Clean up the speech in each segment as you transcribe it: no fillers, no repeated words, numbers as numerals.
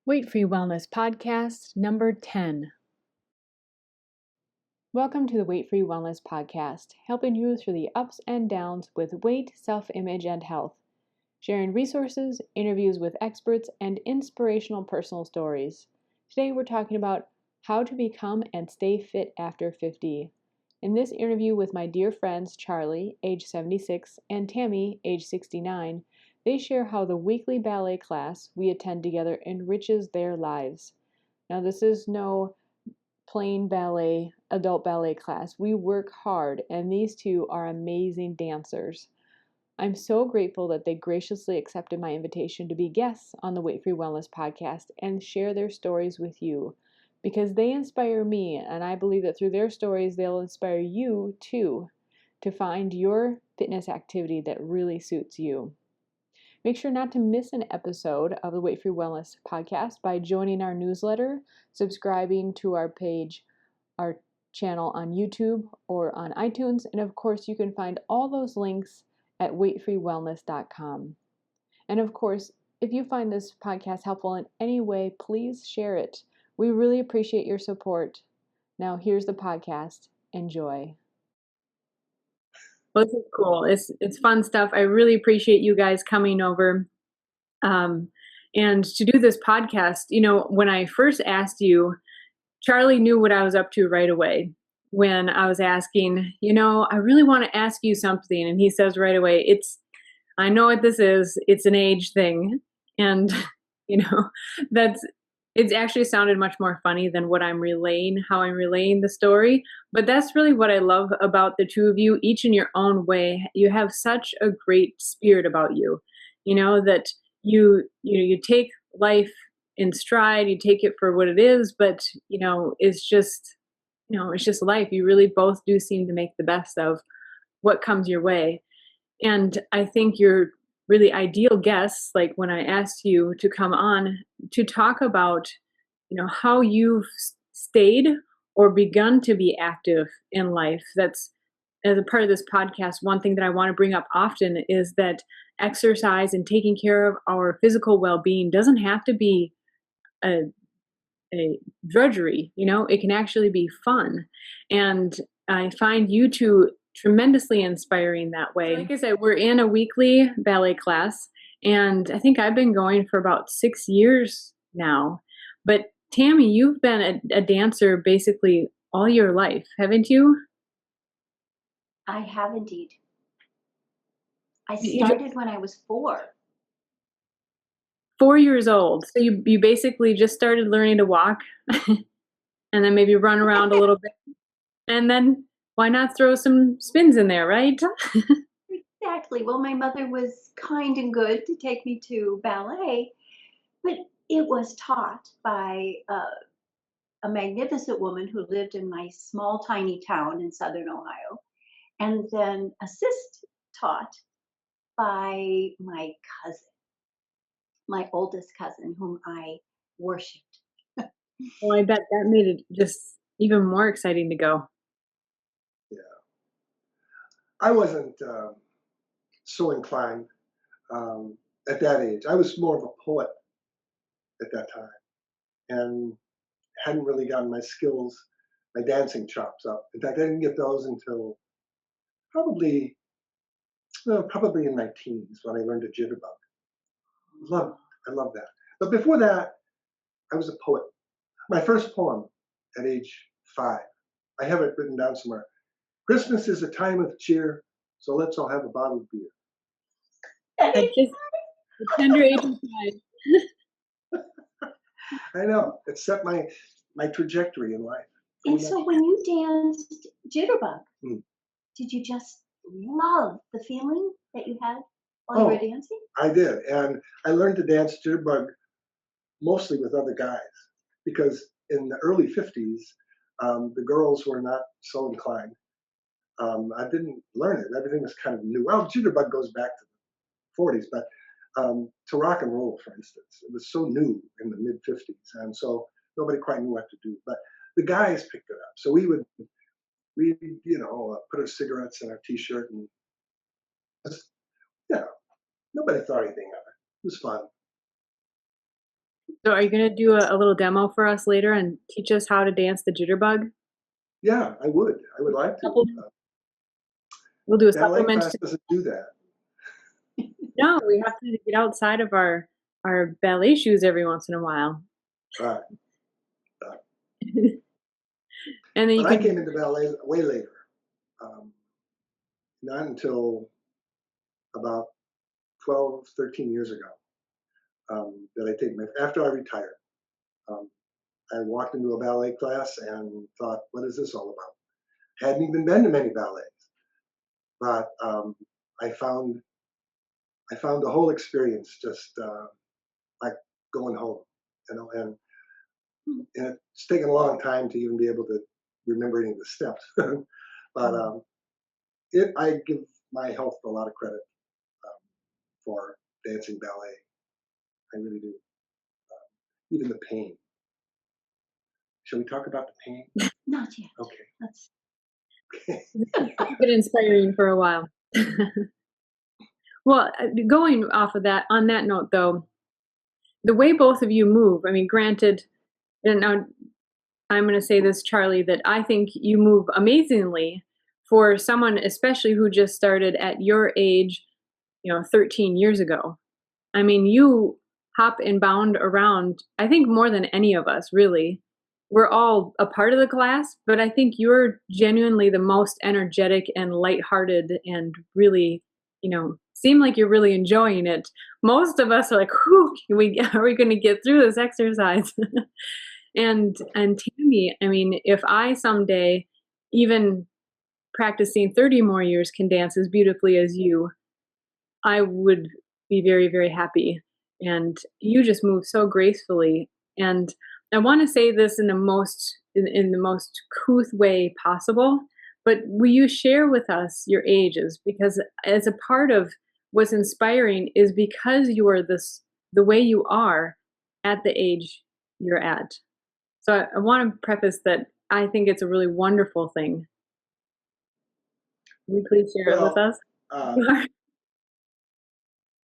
Weight Free Wellness Podcast number 10. Welcome to the Weight Free Wellness Podcast, helping you through the ups and downs with weight, self-image, and health, sharing resources, interviews with experts, and inspirational personal stories. Today we're talking about how to become and stay fit after 50. In this interview with my dear friends Charlie, age 76, and Tammy, age 69, they share how the weekly ballet class we attend together enriches their lives. Now, this is no plain ballet, adult ballet class. We work hard, and these two are amazing dancers. I'm so grateful that they graciously accepted my invitation to be guests on the Weight Free Wellness Podcast and share their stories with you, because they inspire me, and I believe that through their stories, they'll inspire you too to find your fitness activity that really suits you. Make sure not to miss an episode of the Weight Free Wellness Podcast by joining our newsletter, subscribing to our page, our channel on YouTube or on iTunes, and of course, you can find all those links at weightfreewellness.com. And of course, if you find this podcast helpful in any way, please share it. We really appreciate your support. Now, here's the podcast. Enjoy. Well, this is cool. It's fun stuff. I really appreciate you guys coming over and to do this podcast. You know, when I first asked you, Charlie knew what I was up to right away. When I was asking, I really want to ask you something, and he says right away, I know what this is. It's an age thing, and it's actually sounded much more funny than what I'm relaying, how I'm relaying the story. But that's really what I love about the two of you, each in your own way. You have such a great spirit about you, that you take life in stride, you take it for what it is, but, it's just life. You really both do seem to make the best of what comes your way. And I think you're really ideal guests, like when I asked you to come on to talk about, how you've stayed or begun to be active in life. That's, as a part of this podcast, one thing that I want to bring up often is that exercise and taking care of our physical well-being doesn't have to be a drudgery. It can actually be fun. And I find you two tremendously inspiring that way. Like I said, we're in a weekly ballet class, and I think I've been going for about 6 years now. But Tammy, you've been a dancer basically all your life, haven't you? I have indeed. I started when I was 4. 4 years old. So you basically just started learning to walk and then maybe run around a little bit. And then why not throw some spins in there, right? Exactly. Well, my mother was kind and good to take me to ballet, but it was taught by a magnificent woman who lived in my small, tiny town in southern Ohio, and then taught by my cousin, my oldest cousin, whom I worshipped. Well, I bet that made it just even more exciting to go. Yeah. I wasn't so inclined at that age. I was more of a poet at that time and hadn't really gotten my skills, my dancing chops up. In fact, I didn't get those until probably in my teens when I learned to jitterbug. I love that. But before that, I was a poet. My first poem at age 5, I have it written down somewhere. Christmas is a time of cheer, so let's all have a bottle of beer. At just the tender age of 5. I know. It set my trajectory in life. And so when you danced jitterbug, did you just love the feeling that you had while you were dancing? I did. And I learned to dance jitterbug mostly with other guys, because in the early 50s, the girls were not so inclined. I didn't learn it. Everything was kind of new. Well, jitterbug goes back to the 40s, but to rock and roll, for instance, it was so new in the mid 50s, and so nobody quite knew what to do. But the guys picked it up. So we'd put our cigarettes in our T-shirt, and nobody thought anything of it. It was fun. So are you going to do a little demo for us later and teach us how to dance the jitterbug? Yeah, I would. I would like to. We'll do a Ballet supplement class to. doesn't do that. No, we have to get outside of our ballet shoes every once in a while. Right. And then you But I can. came into ballet way later. Um, not until about 12, 13 years ago that I take my, after I retired. Um, I walked into a ballet class and thought, what is this all about? Hadn't even been to many ballets, but I found the whole experience just like going home, and it's taken a long time to even be able to remember any of the steps. But I give my health a lot of credit for dancing ballet. I really do. Even the pain. Shall we talk about the pain? Not yet. Okay. Let's. Keep it inspiring for a while. Well, going off of that, on that note, though, the way both of you move, I mean, granted, and now I'm going to say this, Charlie, that I think you move amazingly for someone, especially who just started at your age, 13 years ago. I mean, you hop and bound around, I think more than any of us, really. We're all a part of the class, but I think you're genuinely the most energetic and lighthearted and really, seem like you're really enjoying it. Most of us are like, whew, are we going to get through this exercise? And Tammy, I mean, if I someday, even practicing 30 more years, can dance as beautifully as you, I would be very, very happy. And you just move so gracefully. And I want to say this in the most couth way possible, but will you share with us your ages? Because as a part of what's inspiring is because you are the way you are at the age you're at. So I want to preface that I think it's a really wonderful thing. Will you please share it with Well, us? uh,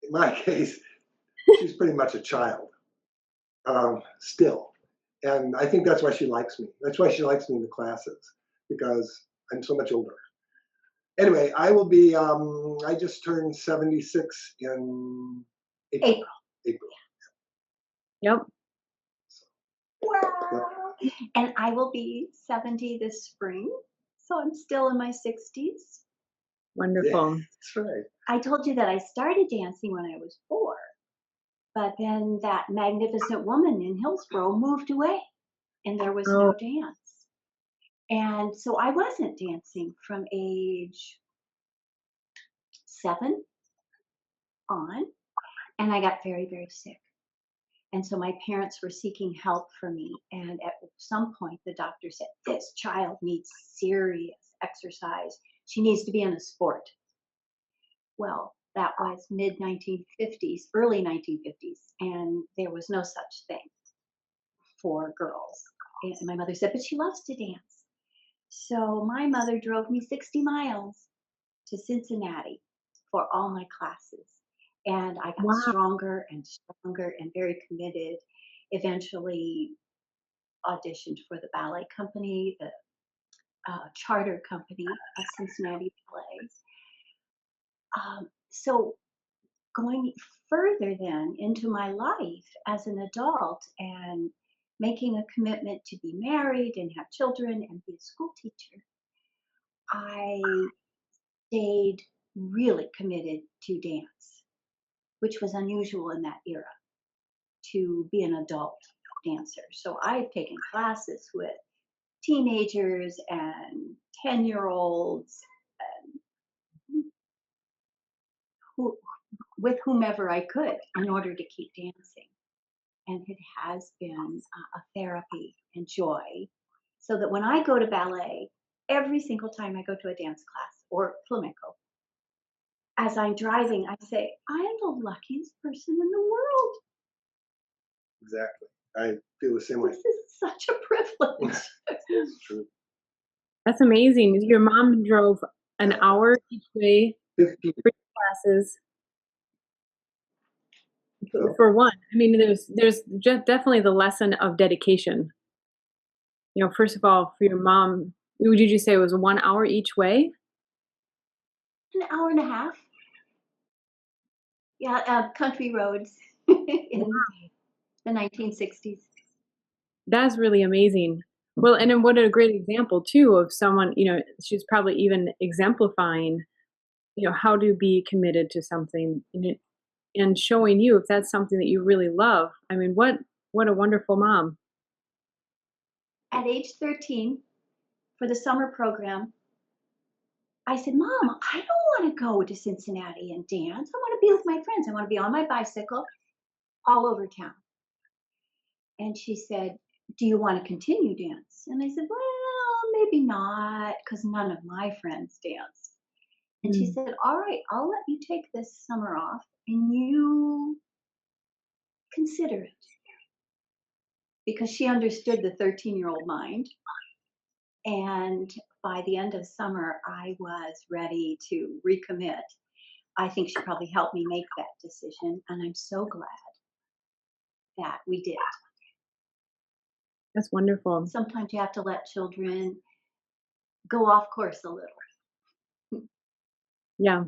in my case, she's pretty much a child still. And I think that's why she likes me. That's why she likes me in the classes, because I'm so much older. Anyway, I will be, I just turned 76 in April. April. April. Yep. Wow. And I will be 70 this spring. So I'm still in my 60s. Wonderful. Yeah, that's right. I told you that I started dancing when I was 4, but then that magnificent woman in Hillsborough moved away and there was no dance. And so I wasn't dancing from age 7 on, and I got very, very sick. And so my parents were seeking help for me. And at some point, the doctor said, this child needs serious exercise. She needs to be in a sport. Well, that was mid 1950s, early 1950s, and there was no such thing for girls. And my mother said, but she loves to dance. So my mother drove me 60 miles to Cincinnati for all my classes. And I got stronger and stronger and very committed. Eventually auditioned for the ballet company, the charter company of Cincinnati Ballet. So going further then into my life as an adult and making a commitment to be married and have children and be a school teacher, I stayed really committed to dance, which was unusual in that era to be an adult dancer. So I've taken classes with teenagers and 10-year-olds and with whomever I could in order to keep dancing. And it has been a therapy and joy. So that when I go to ballet, every single time I go to a dance class or flamenco, as I'm driving, I say, I am the luckiest person in the world. Exactly. I feel the same way. This is such a privilege. It's true. That's amazing. Your mom drove an hour each way 50. for classes. So For one, I mean, there's definitely the lesson of dedication. First of all, for your mom, did you say it was 1 hour each way? an hour and a half. Yeah, country roads in the 1960s. That's really amazing. Well, and then what a great example too of someone, she's probably even exemplifying, how to be committed to something and showing you if that's something that you really love. I mean, what a wonderful mom. At age 13, for the summer program, I said, Mom, I don't want to go to Cincinnati and dance. I want to be with my friends. I want to be on my bicycle all over town. And she said, Do you want to continue dance? And I said, Well, maybe not, because none of my friends danced. And she Mm, said, All right, I'll let you take this summer off and you consider it. Because she understood the 13-year-old mind. And by the end of summer, I was ready to recommit. I think she probably helped me make that decision. And I'm so glad that we did. that's wonderful. Sometimes you have to let children go off course a little. Yeah.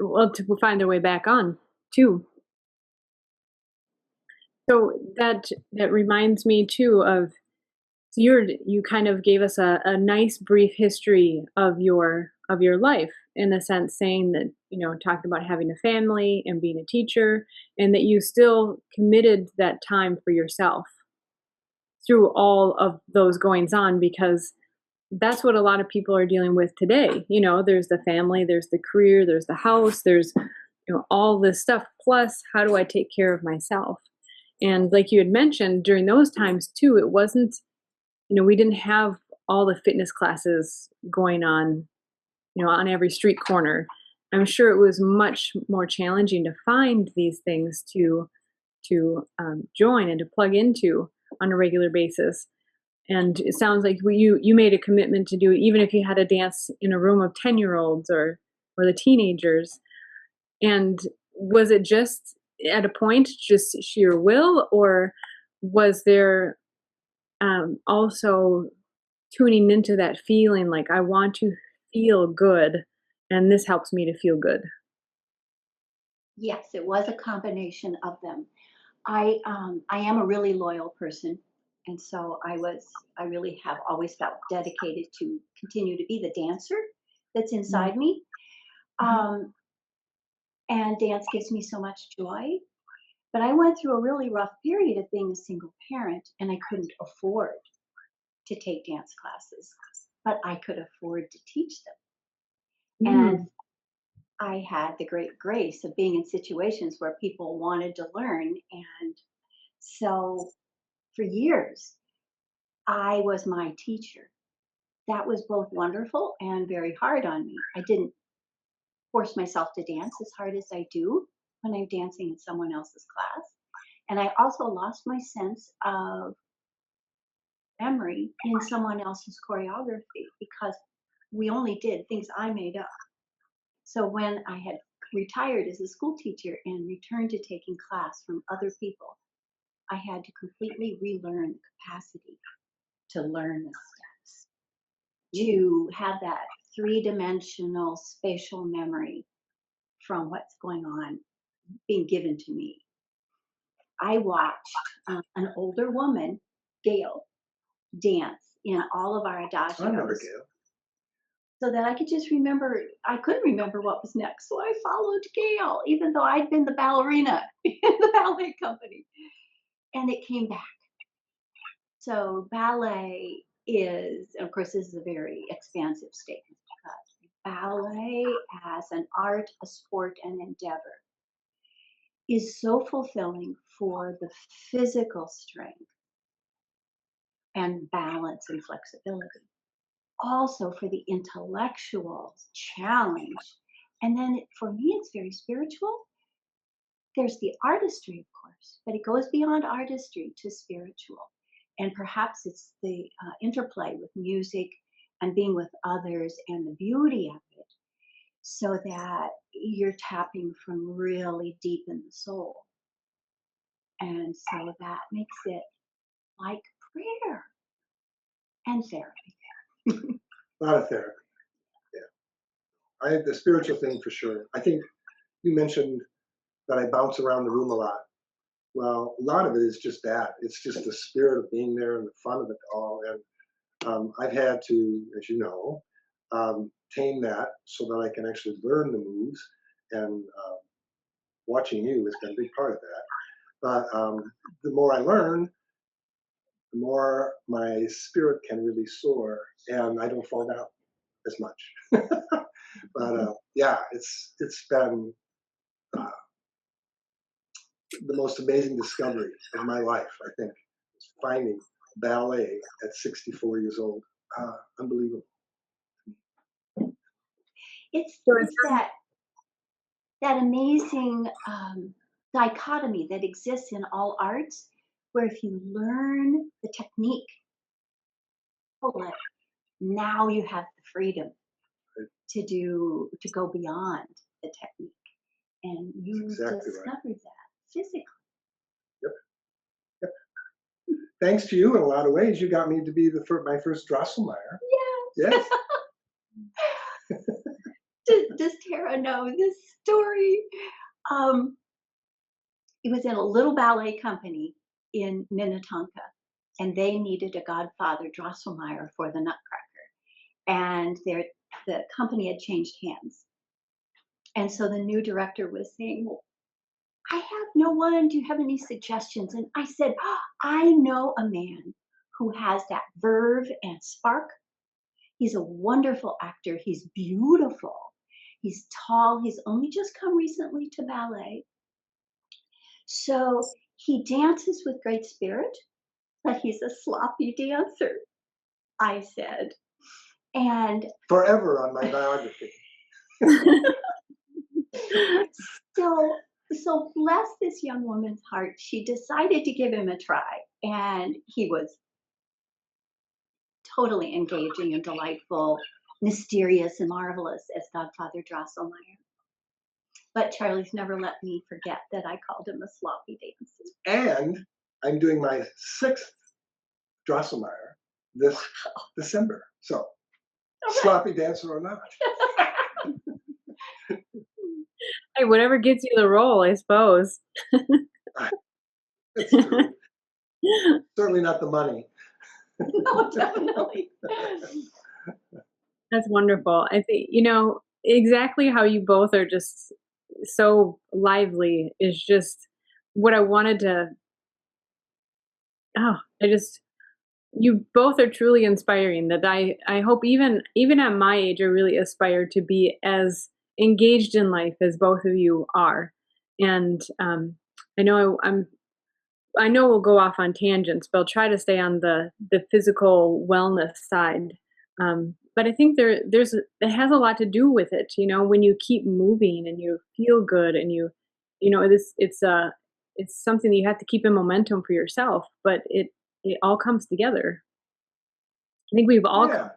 Well, to find their way back on too. So that reminds me too of so you kind of gave us a nice brief history of your life in a sense, saying that, talking about having a family and being a teacher, and that you still committed that time for yourself through all of those goings on because that's what a lot of people are dealing with today. There's the family, there's the career, there's the house, there's all this stuff. Plus, how do I take care of myself? And like you had mentioned, during those times too, it wasn't, we didn't have all the fitness classes going on every street corner. I'm sure it was much more challenging to find these things to join and to plug into on a regular basis. And it sounds like you made a commitment to do it, even if you had to dance in a room of 10-year-olds or the teenagers. And was it just at a point just sheer will, or was there also tuning into that feeling like I want to feel good and this helps me to feel good? Yes, it was a combination of them. I am a really loyal person, and so I really have always felt dedicated to continue to be the dancer that's Mm, inside me. mhm. Um, and dance gives me so much joy. But I went through a really rough period of being a single parent, and I couldn't afford to take dance classes, but I could afford to teach them. And Mm, I had the great grace of being in situations where people wanted to learn. And so for years, I was my teacher. That was both wonderful and very hard on me. I didn't force myself to dance as hard as I do when I'm dancing in someone else's class. And I also lost my sense of memory in someone else's choreography because we only did things I made up. So when I had retired as a school teacher and returned to taking class from other people, I had to completely relearn the capacity to learn the steps, to have that three-dimensional spatial memory from what's going on being given to me. I watched an older woman, Gail, dance in all of our I remember adagios Gail. so that I could just remember, I couldn't remember what was next. So I followed Gail, even though I'd been the ballerina in the ballet company. And it came back. So ballet is, of course, this is a very expansive statement, but ballet as an art, a sport, an endeavor is so fulfilling for the physical strength and balance and flexibility. Also for the intellectual challenge. And then for me, it's very spiritual. There's the artistry, of course, but it goes beyond artistry to spiritual. And perhaps it's the interplay with music and being with others and the beauty of it, so that you're tapping from really deep in the soul. And so that makes it like prayer and therapy. A lot of therapy. Yeah. The spiritual thing for sure. I think you mentioned that I bounce around the room a lot. Well, a lot of it is just that. It's just the spirit of being there and the fun of it all. And I've had to, as you know, tame that so that I can actually learn the moves. And watching you has been a big part of that. But the more I learn, the more my spirit can really soar, and I don't fall down as much. But yeah, it's been uh, the most amazing discovery of my life. I think finding ballet at 64 years old, unbelievable. So It's that amazing dichotomy that exists in all arts, where if you learn the technique, hold it, now you have the freedom to go beyond the technique, and you Exactly right. discover that physically. Yep. Yep. Thanks to you, in a lot of ways, you got me to be my first Drosselmeyer. Yes. Yes. Does Tara know this story? Um, it was in a little ballet company in Minnetonka, and they needed a godfather Drosselmeyer for the Nutcracker, and the company had changed hands, and so the new director was saying, "Well, I have no one. Do you have any suggestions?" And I said, "Oh, I know a man who has that verve and spark. He's a wonderful actor. He's beautiful. He's tall. He's only just come recently to ballet. So he dances with great spirit, but he's a sloppy dancer," I said. And Forever on my biography. so, so bless this young woman's heart. She decided to give him a try, and he was totally engaging and delightful, mysterious and marvelous as Godfather Drosselmeyer. But Charlie's never let me forget that I called him a sloppy dancer. And I'm doing my 6th Drosselmeyer this December. So, sloppy dancer or not. hey, whatever gets you the role, I suppose. It's true. Certainly not the money. No, definitely. That's wonderful. I think, exactly how you both are just so lively is just what I wanted to. Oh, you both are truly inspiring that I hope even at my age, I really aspire to be as engaged in life as both of you are. And I know I know we'll go off on tangents, but I'll try to stay on the physical wellness side. But I think it has a lot to do with it. When you keep moving and you feel good and it's something that you have to keep in momentum for yourself, but it all comes together. I think we've all Yeah.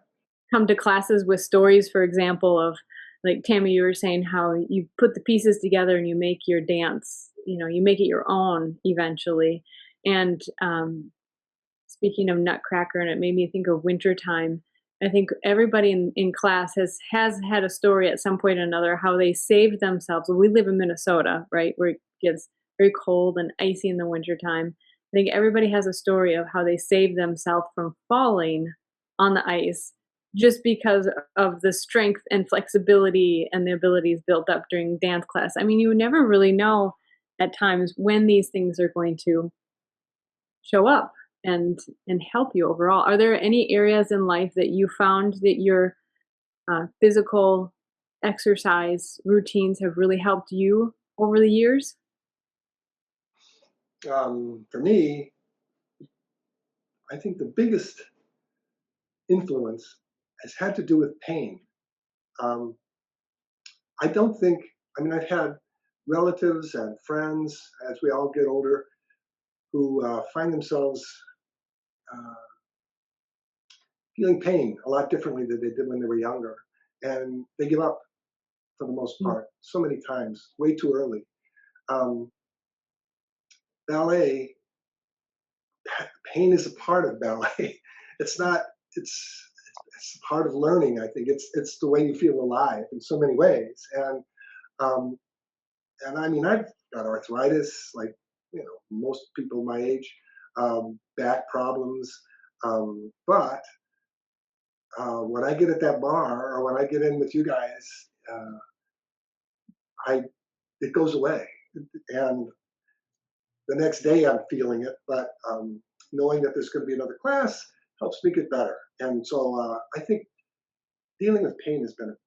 come to classes with stories, for example, of like Tammy, you were saying how you put the pieces together and you make your dance, you make it your own eventually. And speaking of Nutcracker, and it made me think of wintertime. I think everybody in class has had a story at some point or another how they saved themselves. We live in Minnesota, right, where it gets very cold and icy in the wintertime. I think everybody has a story of how they saved themselves from falling on the ice just because of the strength and flexibility and the abilities built up during dance class. I mean, you never really know at times when these things are going to show up and help you overall. Are there any areas in life that you found that your physical exercise routines have really helped you over the years? For me, I think the biggest influence has had to do with pain. Um, I don't think, I mean, I've had relatives and friends as we all get older who find themselves uh, feeling pain a lot differently than they did when they were younger. And they give up for the most Mm. part so many times, way too early. Um, ballet, pain is a part of ballet. It's not. It's it's a part of learning. I think it's the way you feel alive in so many ways. Um, and I mean, I've got arthritis, like most people my age, back problems. But when I get at that bar or when I get in with you guys, I it goes away, and the next day I'm feeling it. But knowing that there's going to be another class helps me get better. And so I think dealing with pain has been a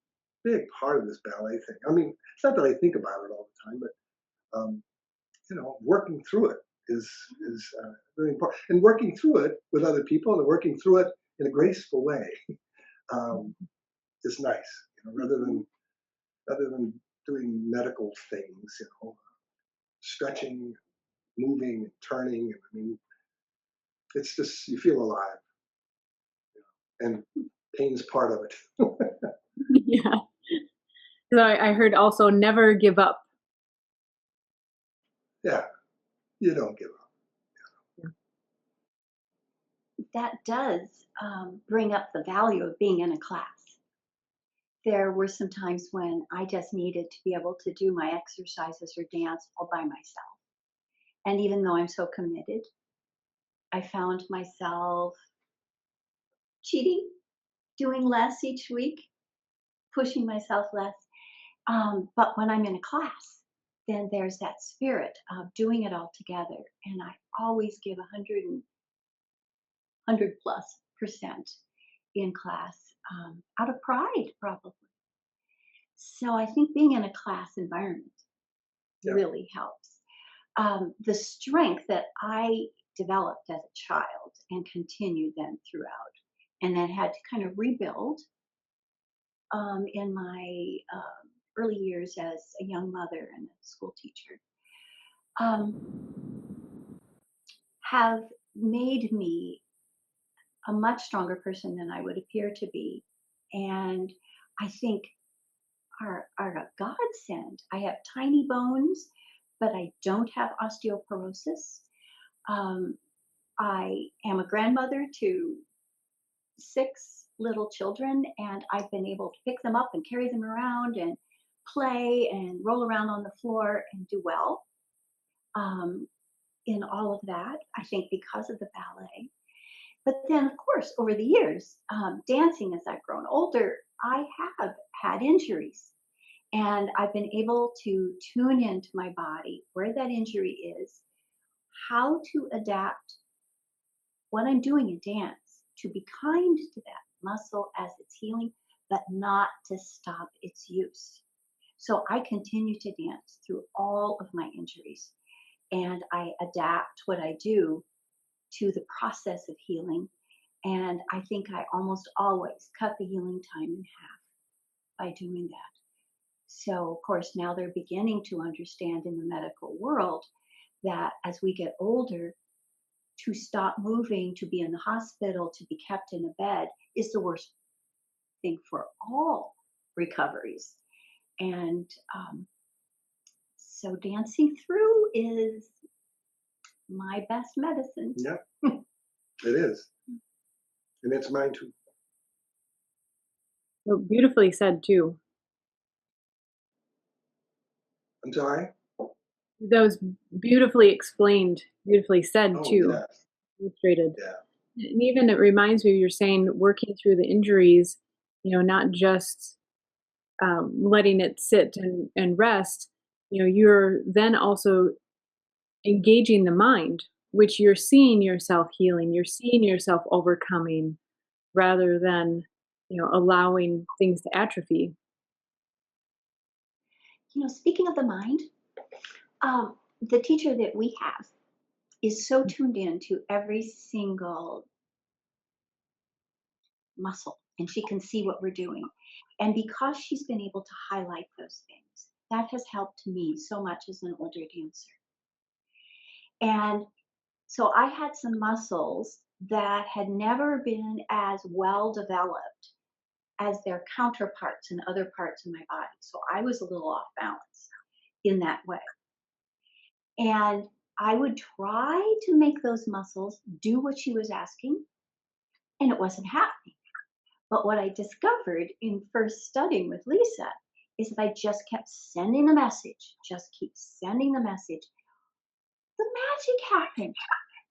big part of this ballet thing. I mean, it's not that I think about it all the time, but working through it is really important, and working through it with other people and working through it in a graceful way um, is nice. Rather than doing medical things, stretching, moving, turning. I mean, it's just you feel alive, and pain's part of it. Yeah. So I heard also never give up. Yeah, you don't give up. That does bring up the value of being in a class. There were some times when I just needed to be able to do my exercises or dance all by myself. And even though I'm so committed, I found myself cheating, doing less each week, pushing myself less. But when I'm in a class, then there's that spirit of doing it all together. And I always give 100 plus percent in class out of pride, probably. So I think being in a class environment Yeah, really helps. The strength that I developed as a child and continued then throughout, and then had to kind of rebuild in my early years as a young mother and a school teacher, um, have made me a much stronger person than I would appear to be. And I think are a godsend. I have tiny bones, but I don't have osteoporosis. Um, I am a grandmother to 6 little children, and I've been able to pick them up and carry them around and play and roll around on the floor and do well um, in all of that. I think because of the ballet. But then, of course, over the years, dancing as I've grown older, I have had injuries. And I've been able to tune into my body, where that injury is, how to adapt what I'm doing in dance to be kind to that muscle as it's healing, but not to stop its use. So I continue to dance through all of my injuries, and I adapt what I do to the process of healing. And I think I almost always cut the healing time in half by doing that. So, of course, now they're beginning to understand in the medical world that as we get older, to stop moving, to be in the hospital, to be kept in a bed is the worst thing for all recoveries. And so, dancing through is my best medicine. Yeah, it is, and it's mine too. So beautifully said too. I'm sorry. That was beautifully explained, beautifully said Oh too, yes, illustrated. yeah, And even it reminds me, you're saying working through the injuries, not just letting it sit and rest. You're then also engaging the mind, which you're seeing yourself healing, you're seeing yourself overcoming rather than, allowing things to atrophy. Speaking of the mind, the teacher that we have is so tuned in to every single muscle, and she can see what we're doing. And because she's been able to highlight those things, that has helped me so much as an older dancer. And so I had some muscles that had never been as well developed as their counterparts in other parts of my body. So I was a little off balance in that way. And I would try to make those muscles do what she was asking, and it wasn't happening. But what I discovered in first studying with Lisa is that I just kept sending the message, just keep sending the message. The magic happened.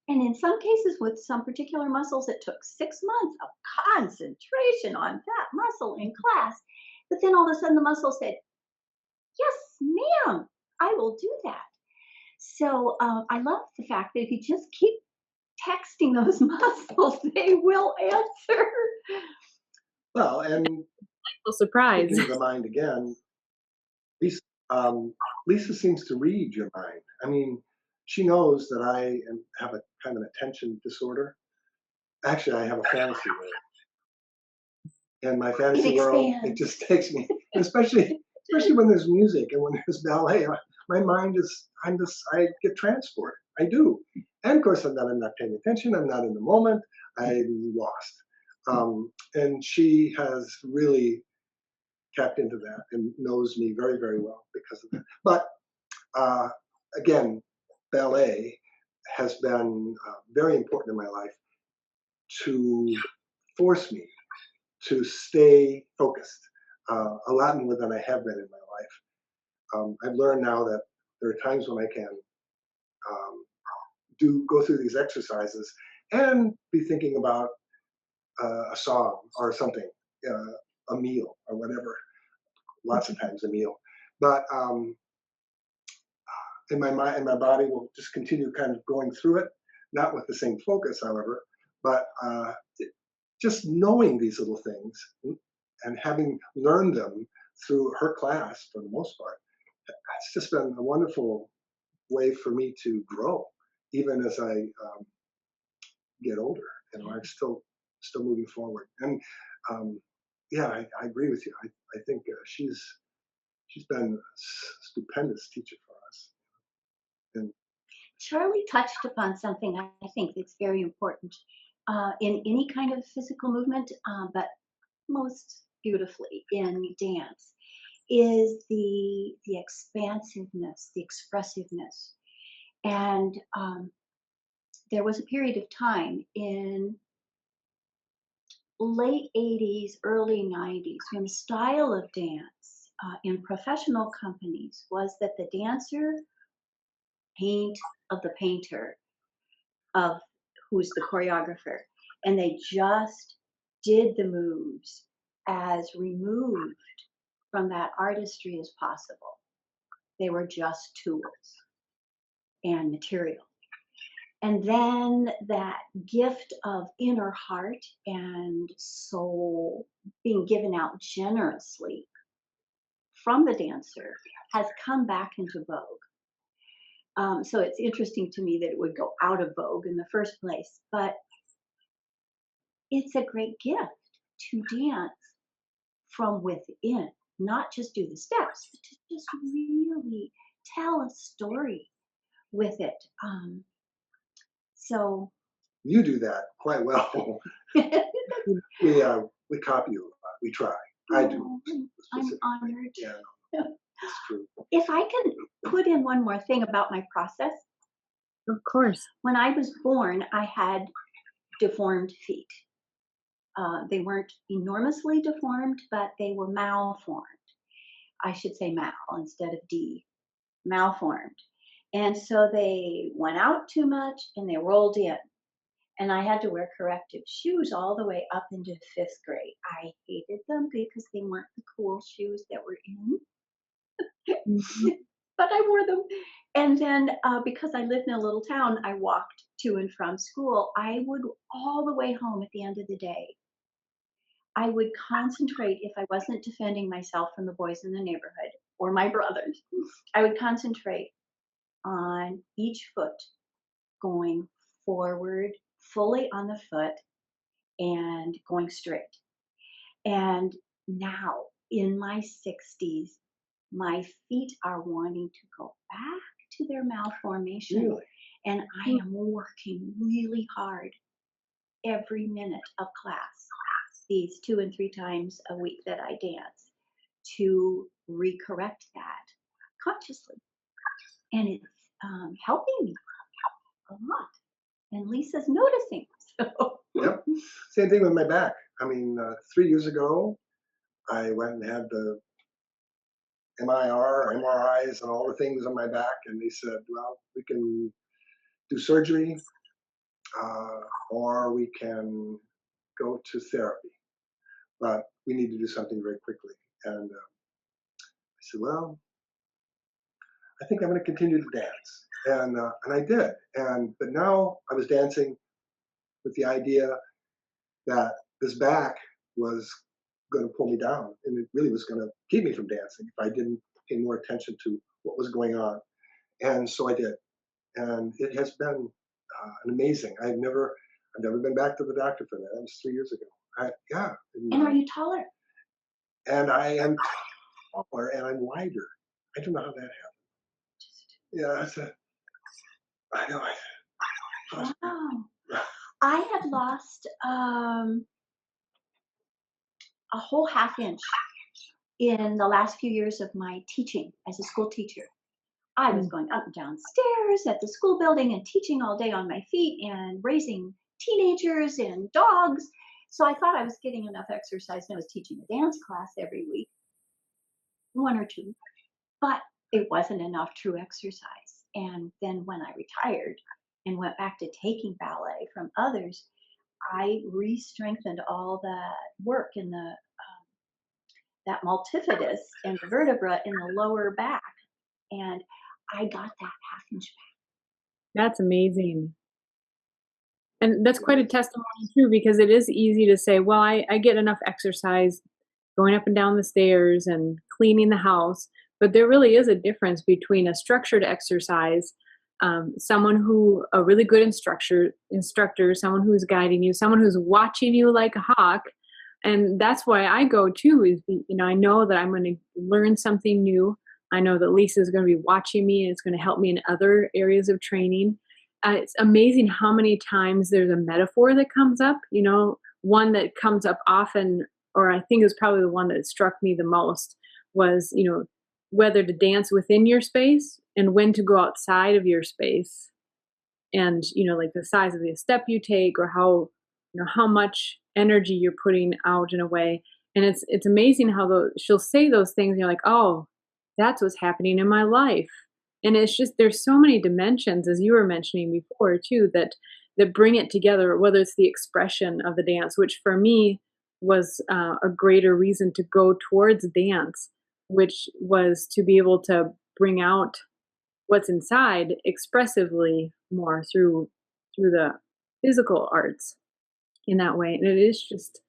And in some cases, with some particular muscles, it took 6 months of concentration on that muscle in class. But then all of a sudden, the muscle said, "Yes, ma'am, I will do that." So I love the fact that if you just keep texting those muscles, they will answer. Well, and Well, surprise. speaking of the mind again, Lisa, Lisa seems to read your mind. I mean, she knows that have a kind of an attention disorder. Actually, I have a fantasy world, and my It fantasy world, it expands. just takes me, especially when there's music and when there's ballet. My mind I get transported. I do, and of course, I'm not paying attention. I'm not in the moment. I'm lost. And she has really tapped into that and knows me very, very well because of that. But uh, again, ballet has been very important in my life to force me to stay focused a lot more than I have been in my life. I've learned now that there are times when I can um, go through these exercises and be thinking about a song or something, a meal or whatever. Lots of times a meal, but in my mind and my body will just continue kind of going through it, not with the same focus, however, but just knowing these little things and having learned them through her class for the most part, it's just been a wonderful way for me to grow, even as I get older. You know, I'm still moving forward, and um, yeah, I agree with you. I think she's been a stupendous teacher for us, and Charlie touched upon something I think that's very important in any kind of physical movement, but most beautifully in dance, is the expansiveness, the expressiveness. And there was a period of time in late 80s, early 90s, when the style of dance in professional companies was that the dancer paint of the painter of who's the choreographer, and they just did the moves as removed from that artistry as possible. They were just tools and material. And then that gift of inner heart and soul being given out generously from the dancer has come back into vogue. So it's interesting to me that it would go out of vogue in the first place, but it's a great gift to dance from within, not just do the steps, but to just really tell a story with it. So you do that quite well. We copy you a lot. We try. I do. I'm Specifically. honored. Yeah, it's true. If I can put in one more thing about my process, Of course. when I was born, I had deformed feet. They weren't enormously deformed, but they were malformed. I should say mal instead of D, malformed. And so they went out too much and they rolled in. And I had to wear corrective shoes all the way up into fifth grade. I hated them because they weren't the cool shoes that were in, Mhm. but I wore them. And then because I lived in a little town, I walked to and from school. I would, all the way home at the end of the day, I would concentrate if I wasn't defending myself from the boys in the neighborhood or my brothers. I would concentrate on each foot going forward, fully on the foot, and going straight. And now in my 60s, my feet are wanting to go back to their malformation. Really? And I am working really hard every minute of class, these 2 and 3 times a week that I dance, to recorrect that consciously. And it's helping me. a lot. And Lisa's noticing. So, Yep. Same thing with my back. I mean, 3 years ago, I went and had the MIR, MRIs, and all the things on my back, and they said, well, we can do surgery, or we can go to therapy, but we need to do something very quickly. And I said, well, I think I'm going to continue to dance, and I did. And but now I was dancing with the idea that this back was going to pull me down, and it really was going to keep me from dancing if I didn't pay more attention to what was going on. And so I did, and it has been an amazing. I've never been back to the doctor for that. That was 3 years ago. Yeah, and are you taller? and I am taller and I'm wider. I don't know how that happened. Yeah, I know. Wow. I have lost a whole half inch in the last few years of my teaching as a school teacher. I was Mm. going up and down stairs at the school building and teaching all day on my feet and raising teenagers and dogs. So I thought I was getting enough exercise, and I was teaching a dance class every week, one or two, but it wasn't enough true exercise. And then when I retired and went back to taking ballet from others, I re-strengthened all that work in the that multifidus and the vertebra in the lower back, and I got that half inch back. That's amazing. And that's It quite a is. testimony too, because it is easy to say, well, I get enough exercise going up and down the stairs and cleaning the house. But there really is a difference between a structured exercise, someone who, a really good instructor, someone who's guiding you, someone who's watching you like a hawk. And that's why I go too, is, I know that I'm going to learn something new. I know that Lisa is going to be watching me and it's going to help me in other areas of training. It's amazing how many times there's a metaphor that comes up, one that comes up often, or I think is probably the one that struck me the most was, whether to dance within your space and when to go outside of your space. And, like the size of the step you take, or how much energy you're putting out in a way. And it's amazing how she'll say those things and you're like, oh, that's what's happening in my life. And it's just, there's so many dimensions, as you were mentioning before too, that bring it together, whether it's the expression of the dance, which for me was a greater reason to go towards dance, which was to be able to bring out what's inside expressively more through the physical arts in that way. And it is just,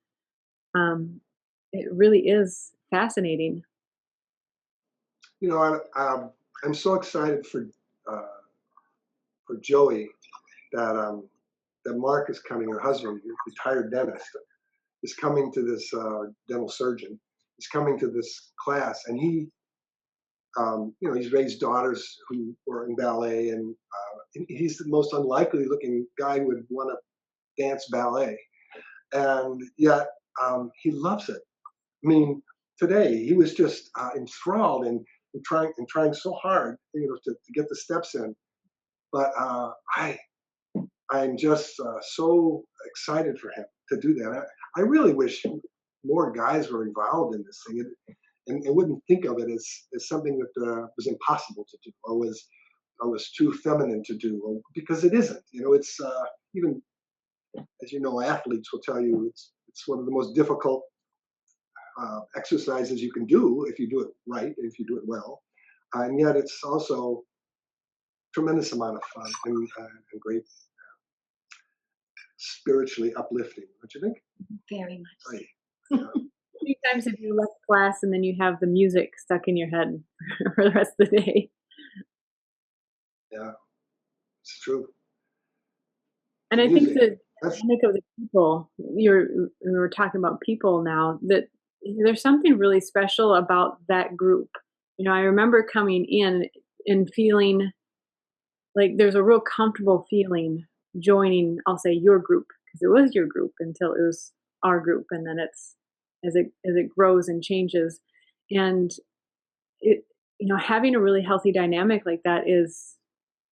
it really is fascinating. I'm so excited uh, for Joey that Mark is coming. Her husband, retired dentist, is coming to this dental surgeon. He's coming to this class, and he's raised daughters who were in ballet, and he's the most unlikely looking guy who would want to dance ballet, and yet he loves it. I mean, today he was just enthralled and trying so hard, to get the steps in. But I'm just so excited for him to do that. I really wish more guys were involved in this thing, and wouldn't think of it as something that was impossible to do, or was too feminine to do, because it isn't. It's even, as athletes will tell you, it's one of the most difficult exercises you can do if you do it right, if you do it well, and yet it's also tremendous amount of fun and great, spiritually uplifting. Don't you think? Very much. Right. So. Yeah. How many times have you left class and then you have the music stuck in your head for the rest of the day? Yeah, it's true. And I think Music. the That's dynamic of the people, we were talking about people now, that there's something really special about that group. I remember coming in and feeling like there's a real comfortable feeling joining, I'll say, your group, because it was your group until it was our group, and then it's as it grows and changes. And it, having a really healthy dynamic like that is,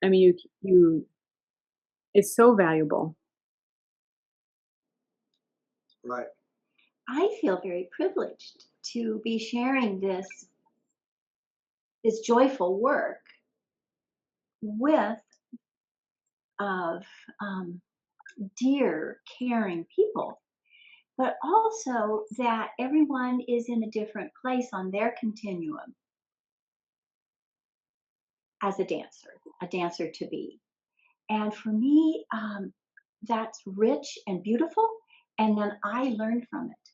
I mean, you is so valuable. Right. I feel very privileged to be sharing this joyful work with of dear, caring people, but also that everyone is in a different place on their continuum as a dancer to be. And for me, that's rich and beautiful. And then I learned from it.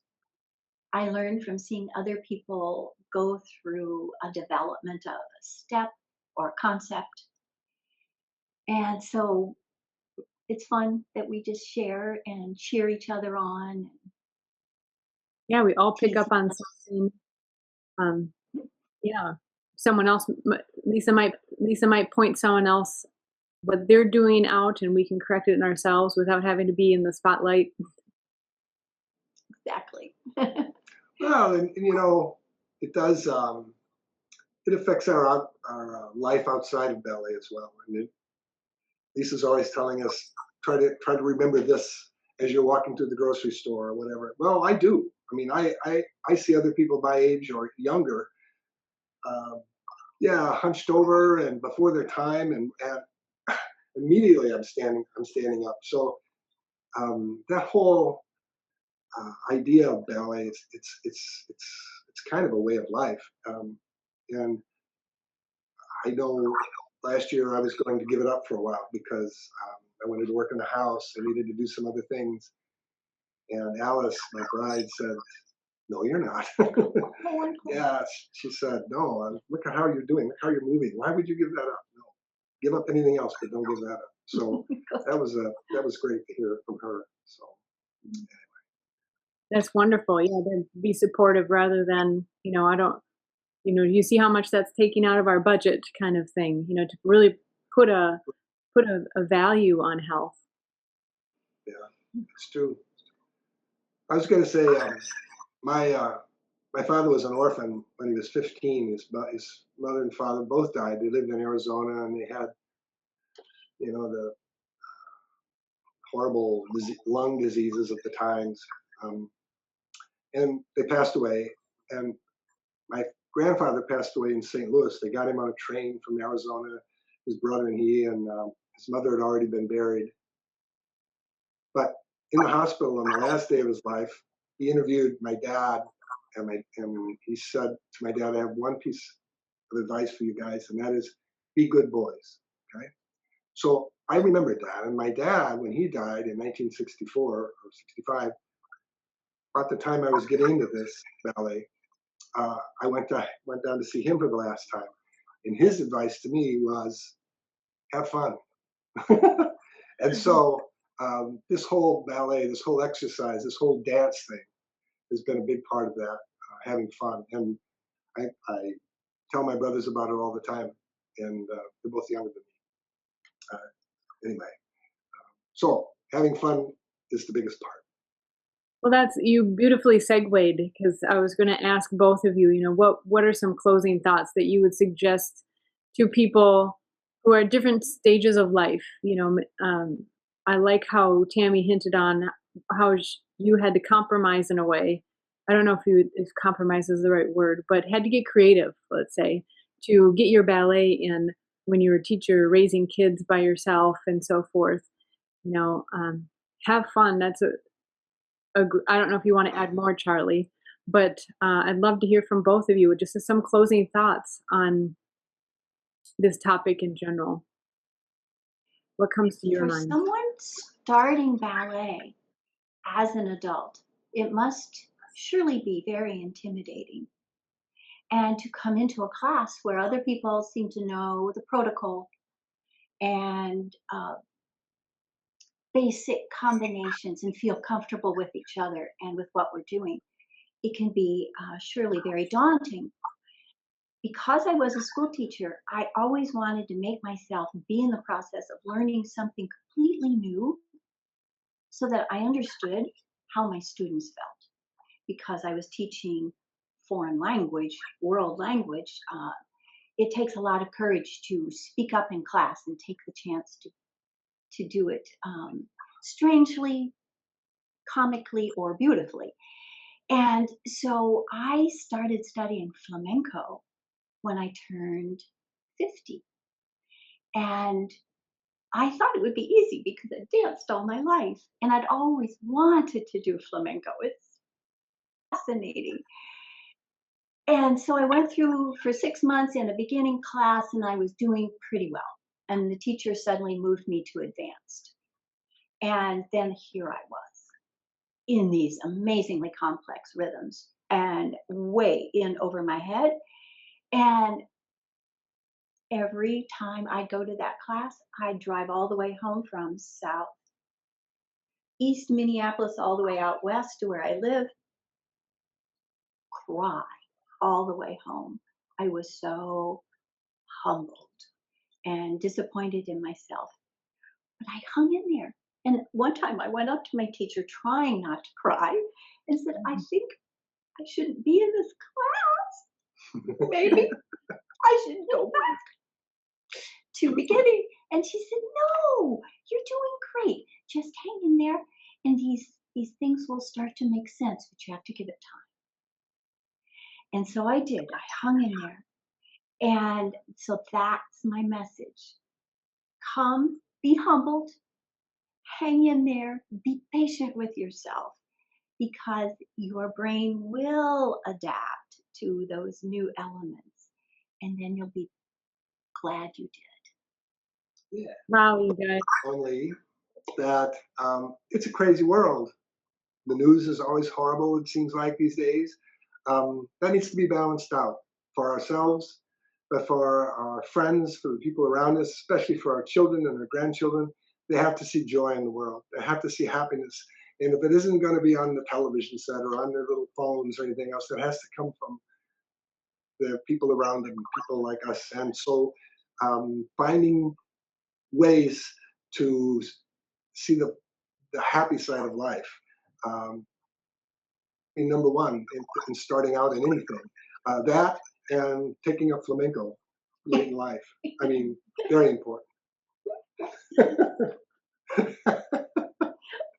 I learned from seeing other people go through a development of a step or a concept. And so it's fun that we just share and cheer each other on and Yeah, we all pick tease up each on other. something. Um, yeah, someone else, Lisa might point someone else what they're doing out, and we can correct it in ourselves without having to be in the spotlight. Exactly. Well, and it does. It affects our life outside of ballet as well. And Lisa's always telling us try to remember this as you're walking through the grocery store or whatever. Well, I do. I mean, I see other people my age or younger, uh, yeah, hunched over and before their time, and immediately I'm standing up. So that whole idea of ballet, it's kind of a way of life. And I know last year I was going to give it up for a while because I wanted to work in the house. I needed to do some other things. And Alice, my bride, said, "No, you're not." Oh, wonderful. Yeah, she said, "No, look at how you're doing. Look how you're moving. Why would you give that up? No, give up anything else, but don't give that up." So that was great to hear from her. So That's wonderful. Yeah, to be supportive rather than, I don't, you see how much that's taking out of our budget kind of thing, to really put a a value on health. yeah, it's true. I was going to say, my my father was an orphan when he was 15. His mother and father both died. They lived in Arizona, and they had the horrible lung diseases of the times, um, and they passed away. And my grandfather passed away in St. Louis. They got him on a train from Arizona. His brother and he, and his mother had already been buried. But in the hospital on the last day of his life, he interviewed my dad, and he said to my dad, "I have one piece of advice for you guys, and that is be good boys." Okay. So I remembered that. And my dad, when he died in 1964 or 65, about the time I was getting into this ballet, I went down to see him for the last time. And his advice to me was have fun. And Mhm. so this whole ballet, this whole exercise, this whole dance thing has been a big part of that, having fun. And I tell my brothers about it all the time. And they're both younger than me. Anyway, so having fun is the biggest part. Well, that's you beautifully segued because I was going to ask both of you, what are some closing thoughts that you would suggest to people who are at different stages of life? I like how Tammy hinted on how you had to compromise in a way. I don't know if compromise is the right word, but had to get creative, let's say, to get your ballet in when you were a teacher, raising kids by yourself, and so forth. You know, um, have fun. I don't know if you want to add more, Charlie, but I'd love to hear from both of you just as some closing thoughts on this topic in general. What comes to your For mind? someone starting ballet as an adult, it must surely be very intimidating. And to come into a class where other people seem to know the protocol and basic combinations and feel comfortable with each other and with what we're doing, it can be surely very daunting. Because I was a school teacher, I always wanted to make myself be in the process of learning something completely new so that I understood how my students felt. Because I was teaching foreign language, world language, it takes a lot of courage to speak up in class and take the chance to do it strangely, comically, or beautifully. And so I started studying flamenco when I turned 50. And I thought it would be easy because I danced all my life and I'd always wanted to do flamenco. It's fascinating. And so I went through for 6 months in a beginning class and I was doing pretty well. And the teacher suddenly moved me to advanced. And then here I was in these amazingly complex rhythms and way in over my head. And every time I go to that class, I drive all the way home from East Minneapolis all the way out west to where I live, cry all the way home. I was so humbled and disappointed in myself. But I hung in there. And one time I went up to my teacher trying not to cry and said, I think I shouldn't be in this class. Maybe I should go back to beginning. And she said, no, you're doing great. Just hang in there and these things will start to make sense, but you have to give it time. And so I did. I hung in there. And so that's my message. Come, be humbled, hang in there, be patient with yourself because your brain will adapt to those new elements. And then you'll be glad you did. Yeah. Wow, you guys. Only that it's a crazy world. The news is always horrible, it seems like these days. That needs to be balanced out for ourselves, but for our friends, for the people around us, especially for our children and our grandchildren. They have to see joy in the world. They have to see happiness. And if it isn't going to be on the television set or on their little phones or anything else, it has to come from the people around them, people like us. And so finding ways to see the happy side of life. Number one in starting out in anything. That and taking up flamenco late in life. I mean, very important.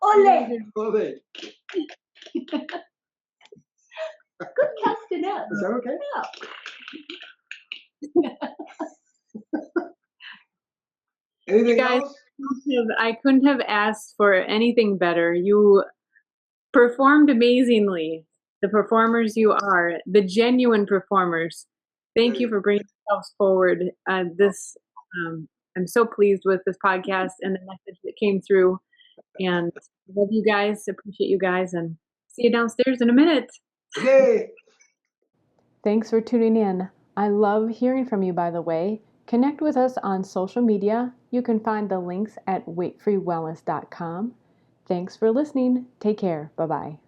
Ole! Ole. Good castanet. Is that okay? Yeah. Anything Guys, else? I couldn't have asked for anything better. You performed amazingly. The performers you are, the genuine performers. Thank you for bringing yourselves forward. I'm so pleased with this podcast and the message that came through. And love you guys, appreciate you guys, and see you downstairs in a minute. Yay! Thanks for tuning in. I love hearing from you, by the way. Connect with us on social media. You can find the links at weightfreewellness.com. Thanks for listening. Take care. Bye-bye.